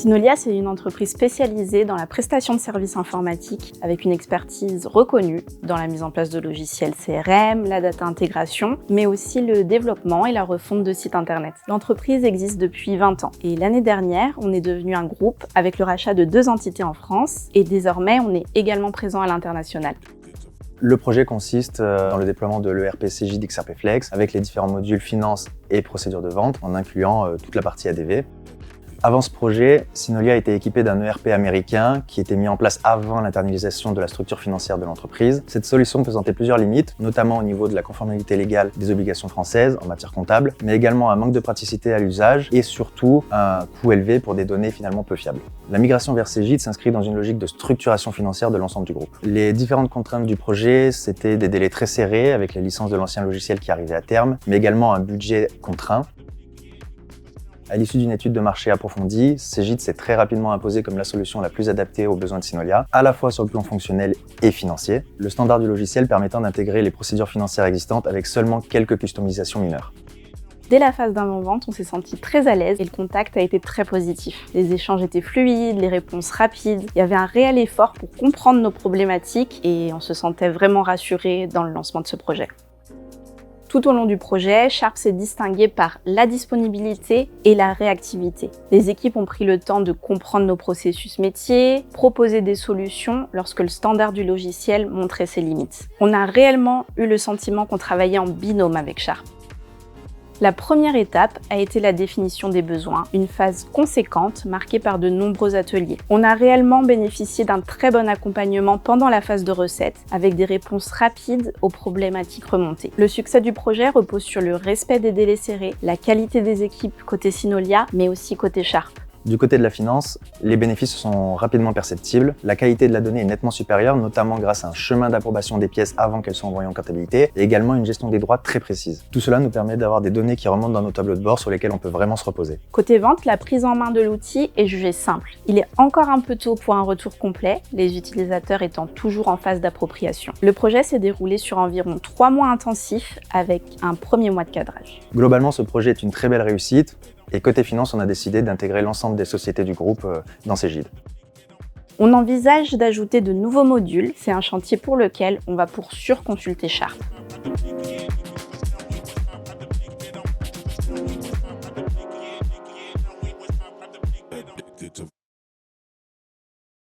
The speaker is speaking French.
Synolia, c'est une entreprise spécialisée dans la prestation de services informatiques avec une expertise reconnue dans la mise en place de logiciels CRM, la data intégration, mais aussi le développement et la refonte de sites internet. L'entreprise existe depuis 20 ans et l'année dernière, on est devenu un groupe avec le rachat de 2 entités en France et désormais, on est également présent à l'international. Le projet consiste dans le déploiement de l'ERP Cegid XRP Flex avec les différents modules finance et procédure de vente en incluant toute la partie ADV. Avant ce projet, Synolia était équipé d'un ERP américain qui était mis en place avant l'internalisation de la structure financière de l'entreprise. Cette solution présentait plusieurs limites, notamment au niveau de la conformité légale des obligations françaises en matière comptable, mais également un manque de praticité à l'usage et surtout un coût élevé pour des données finalement peu fiables. La migration vers Cegid s'inscrit dans une logique de structuration financière de l'ensemble du groupe. Les différentes contraintes du projet, c'était des délais très serrés avec les licences de l'ancien logiciel qui arrivaient à terme, mais également un budget contraint. À l'issue d'une étude de marché approfondie, Cegid s'est très rapidement imposé comme la solution la plus adaptée aux besoins de Synolia, à la fois sur le plan fonctionnel et financier, le standard du logiciel permettant d'intégrer les procédures financières existantes avec seulement quelques customisations mineures. Dès la phase d'avant-vente, on s'est senti très à l'aise et le contact a été très positif. Les échanges étaient fluides, les réponses rapides, il y avait un réel effort pour comprendre nos problématiques et on se sentait vraiment rassuré dans le lancement de ce projet. Tout au long du projet, Sharp s'est distingué par la disponibilité et la réactivité. Les équipes ont pris le temps de comprendre nos processus métiers, proposer des solutions lorsque le standard du logiciel montrait ses limites. On a réellement eu le sentiment qu'on travaillait en binôme avec Sharp. La première étape a été la définition des besoins, une phase conséquente marquée par de nombreux ateliers. On a réellement bénéficié d'un très bon accompagnement pendant la phase de recette, avec des réponses rapides aux problématiques remontées. Le succès du projet repose sur le respect des délais serrés, la qualité des équipes côté Synolia, mais aussi côté Sharp. Du côté de la finance, les bénéfices sont rapidement perceptibles, la qualité de la donnée est nettement supérieure, notamment grâce à un chemin d'approbation des pièces avant qu'elles soient envoyées en comptabilité, et également une gestion des droits très précise. Tout cela nous permet d'avoir des données qui remontent dans nos tableaux de bord sur lesquels on peut vraiment se reposer. Côté vente, la prise en main de l'outil est jugée simple. Il est encore un peu tôt pour un retour complet, les utilisateurs étant toujours en phase d'appropriation. Le projet s'est déroulé sur environ 3 mois intensifs avec un premier mois de cadrage. Globalement, ce projet est une très belle réussite. Et côté finance, on a décidé d'intégrer l'ensemble des sociétés du groupe dans Cegid. On envisage d'ajouter de nouveaux modules, c'est un chantier pour lequel on va pour sûr consulter Sharp.